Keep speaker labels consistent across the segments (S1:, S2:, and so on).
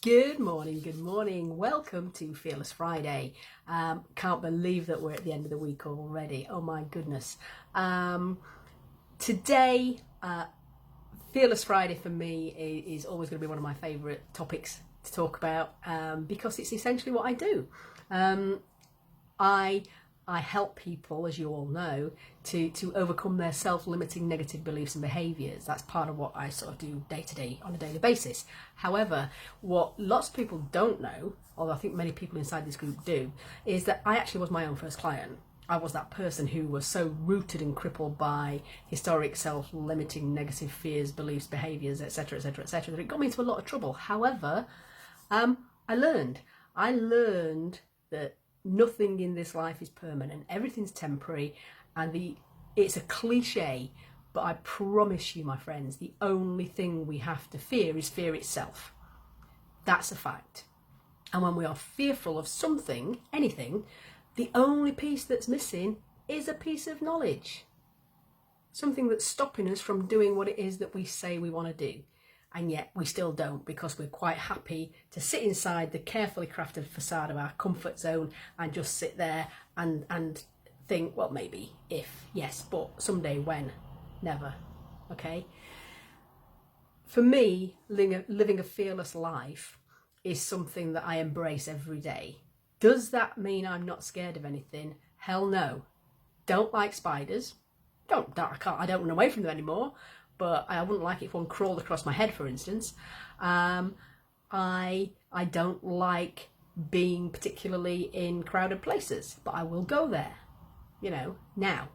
S1: Good morning. Welcome to Fearless Friday. Can't believe that we're at the end of the week already. Oh my goodness. Today, Fearless Friday for me is always going to be one of my favourite topics to talk about because it's essentially what I do. I help people, as you all know, to overcome their self-limiting negative beliefs and behaviours. That's part of what I sort of do day to day on a daily basis. However, what lots of people don't know, although I think many people inside this group do, is that I actually was my own first client. I was that person who was so rooted and crippled by historic self-limiting negative fears, beliefs, behaviours, etc., that it got me into a lot of trouble. However, I learned that nothing in this life is permanent. Everything's temporary, and it's a cliche, but I promise you, my friends, the only thing we have to fear is fear itself. That's a fact. And when we are fearful of something, anything, the only piece that's missing is a piece of knowledge. Something that's stopping us from doing what it is that we say we want to do. And yet we still don't, because we're quite happy to sit inside the carefully crafted facade of our comfort zone and just sit there and think, well, maybe, if, yes, but someday, when, never, okay? For me, living a fearless life is something that I embrace every day. Does that mean I'm not scared of anything? Hell no. Don't like spiders. I don't run away from them anymore. But I wouldn't like it if one crawled across my head, for instance. I don't like being particularly in crowded places, but I will go there, Now,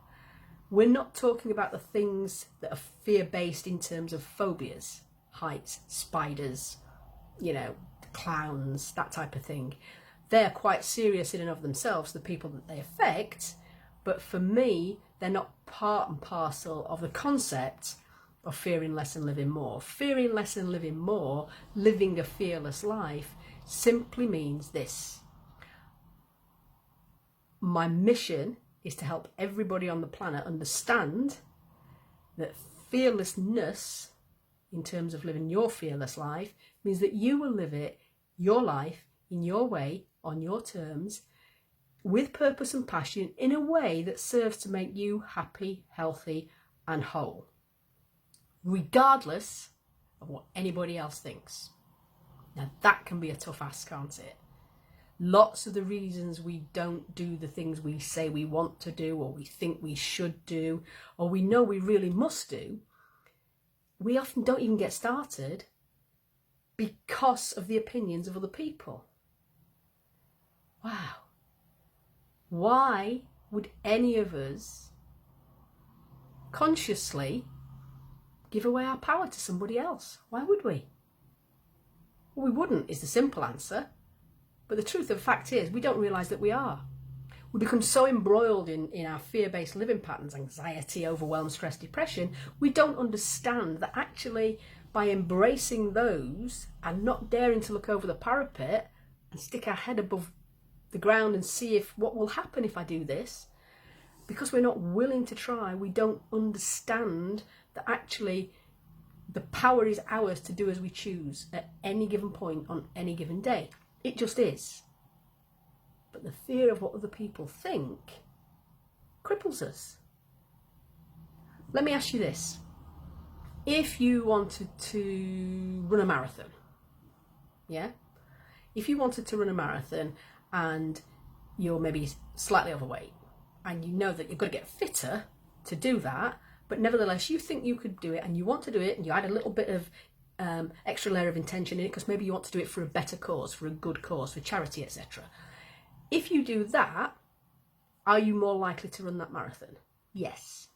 S1: we're not talking about the things that are fear-based in terms of phobias, heights, spiders, clowns, that type of thing. They're quite serious in and of themselves, the people that they affect, but for me, they're not part and parcel of the concept of fearing less and living more. Fearing less and living more, living a fearless life, simply means this. My mission is to help everybody on the planet understand that fearlessness, in terms of living your fearless life, means that you will live your life, in your way, on your terms, with purpose and passion, in a way that serves to make you happy, healthy, and whole, regardless of what anybody else thinks. Now that can be a tough ask, can't it? Lots of the reasons we don't do the things we say we want to do, or we think we should do, or we know we really must do, we often don't even get started because of the opinions of other people. Wow. Why would any of us consciously give away our power to somebody else? Why would we? Well, we wouldn't is the simple answer. But the truth of the fact is, we don't realise that we are. We become so embroiled in our fear-based living patterns, anxiety, overwhelm, stress, depression, we don't understand that actually by embracing those and not daring to look over the parapet and stick our head above the ground and see what will happen if I do this, because we're not willing to try, we don't understand that actually the power is ours to do as we choose at any given point on any given day. It just is. But the fear of what other people think cripples us. Let me ask you this. If you wanted to run a marathon, if you wanted to run a marathon and you're maybe slightly overweight and you know that you've got to get fitter to do that, but nevertheless you think you could do it and you want to do it, and you add a little bit of extra layer of intention in it because maybe you want to do it for a better cause, for a good cause, for charity, etc. If you do that, are you more likely to run that marathon? Yes.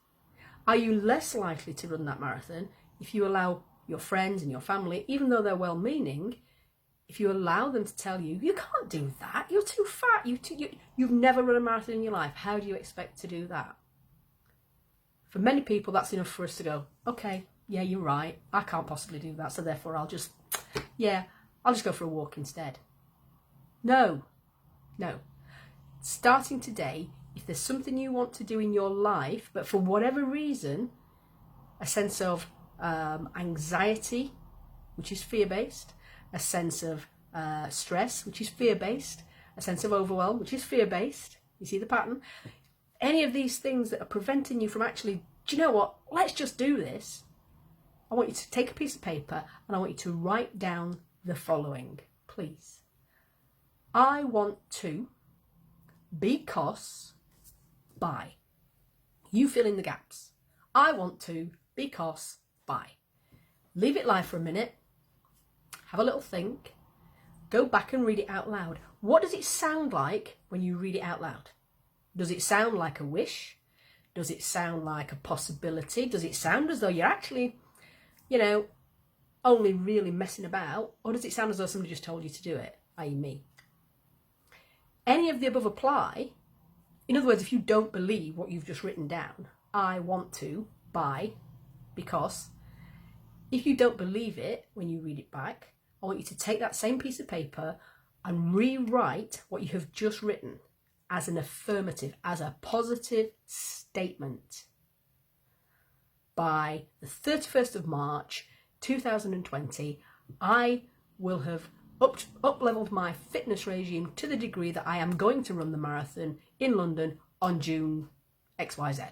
S1: Are you less likely to run that marathon if you allow your friends and your family, even though they're well-meaning, if you allow them to tell you, you can't do that, you're too fat, you've never run a marathon in your life, how do you expect to do that? For many people, that's enough for us to go, okay, yeah, you're right, I can't possibly do that, so therefore I'll just go for a walk instead. No. Starting today, if there's something you want to do in your life, but for whatever reason, a sense of anxiety, which is fear-based, a sense of stress, which is fear-based, a sense of overwhelm, which is fear-based. You see the pattern? Any of these things that are preventing you from actually, do you know what, let's just do this. I want you to take a piece of paper and I want you to write down the following, please. I want to, because, by. You fill in the gaps. I want to, because, by. Leave it lie for a minute. Have a little think. Go back and read it out loud. What does it sound like when you read it out loud? Does it sound like a wish? Does it sound like a possibility? Does it sound as though you're actually, only really messing about? Or does it sound as though somebody just told you to do it, i.e. me? Any of the above apply. In other words, if you don't believe what you've just written down, I want to, by, because, if you don't believe it when you read it back, I want you to take that same piece of paper and rewrite what you have just written as an affirmative, as a positive statement. By the 31st of March 2020, I will have up-leveled my fitness regime to the degree that I am going to run the marathon in London on June XYZ.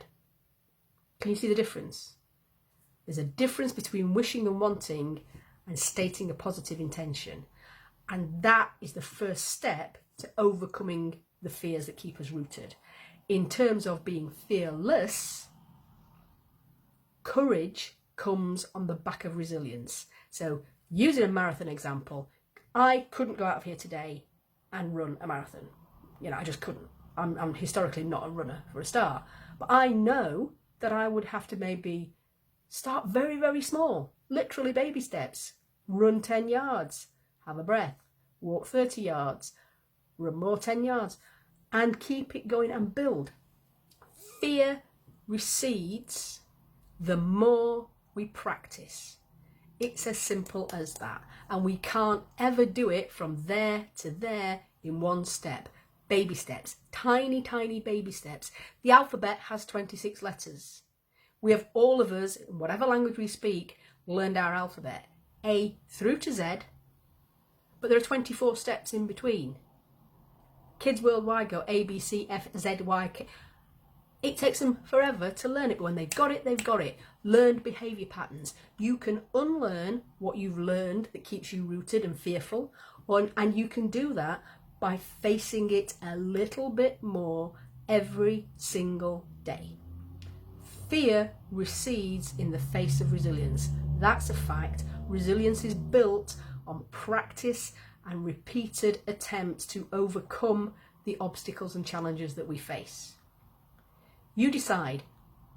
S1: Can you see the difference? There's a difference between wishing and wanting and stating a positive intention. And that is the first step to overcoming the fears that keep us rooted. In terms of being fearless, courage comes on the back of resilience. So using a marathon example, I couldn't go out of here today and run a marathon. I just couldn't. I'm historically not a runner for a start. But I know that I would have to maybe start very, very small, literally baby steps. Run 10 yards, have a breath, walk 30 yards, run more 10 yards, and keep it going and build. Fear recedes the more we practice. It's as simple as that. And we can't ever do it from there to there in one step. Baby steps, tiny, tiny baby steps. The alphabet has 26 letters. We have, all of us, in whatever language we speak, learned our alphabet, A through to Z, but there are 24 steps in between. Kids worldwide go A, B, C, F, Z, Y, K. It takes them forever to learn it, but when they've got it, they've got it. Learned behaviour patterns. You can unlearn what you've learned that keeps you rooted and fearful, and you can do that by facing it a little bit more every single day. Fear recedes in the face of resilience. That's a fact. Resilience is built on practice and repeated attempts to overcome the obstacles and challenges that we face. You decide,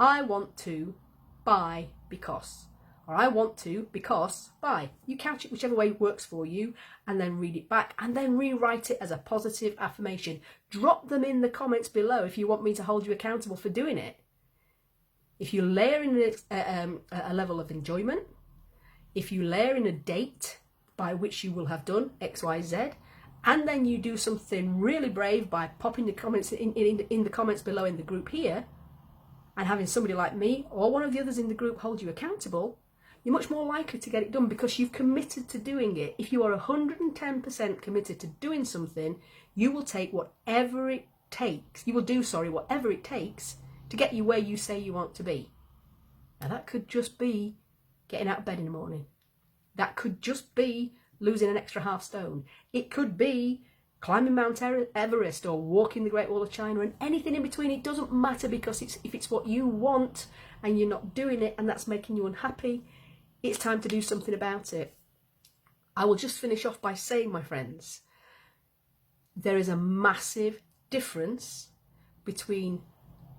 S1: I want to, by, because. Or I want to, because, by. You couch it whichever way works for you, and then read it back, and then rewrite it as a positive affirmation. Drop them in the comments below if you want me to hold you accountable for doing it. If you layer in a level of enjoyment, if you layer in a date by which you will have done X, Y, Z, and then you do something really brave by popping the comments in the comments below in the group here, and having somebody like me or one of the others in the group hold you accountable, you're much more likely to get it done because you've committed to doing it. If you are 110% committed to doing something, you will take whatever it takes. You will do, whatever it takes to get you where you say you want to be. Now that could just be getting out of bed in the morning. That could just be losing an extra half stone. It could be climbing Mount Everest or walking the Great Wall of China, and anything in between. It doesn't matter, because if it's what you want and you're not doing it and that's making you unhappy, it's time to do something about it. I will just finish off by saying, my friends, there is a massive difference between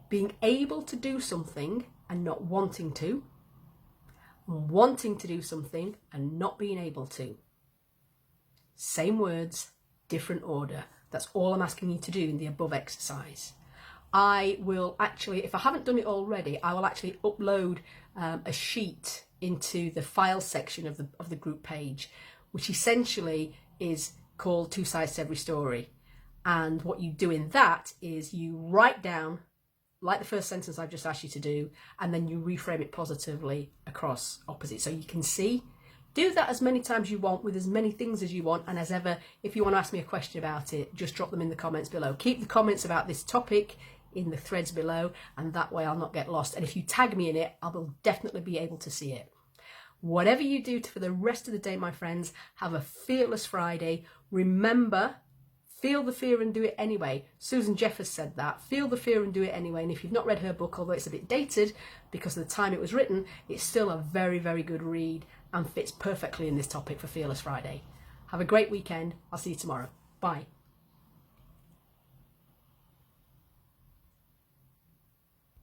S1: being able to do something and not wanting to, and wanting to do something and not being able to. Same words, different order. That's all I'm asking you to do in the above exercise. I will actually, if I haven't done it already, I will actually upload a sheet into the file section of the group page, which essentially is called Two Sides to Every Story. And what you do in that is you write down, like the first sentence I've just asked you to do, and then you reframe it positively across opposite. So you can see Do that as many times you want, with as many things as you want, and as ever, if you want to ask me a question about it, just drop them in the comments below. Keep the comments about this topic in the threads below, and that way I'll not get lost. And if you tag me in it, I will definitely be able to see it. Whatever you do for the rest of the day, my friends, have a fearless Friday. Remember, feel the fear and do it anyway. Susan Jeffers said that. Feel the fear and do it anyway. And if you've not read her book, although it's a bit dated because of the time it was written, it's still a very, very good read and fits perfectly in this topic for Fearless Friday. Have a great weekend. I'll see you tomorrow. Bye.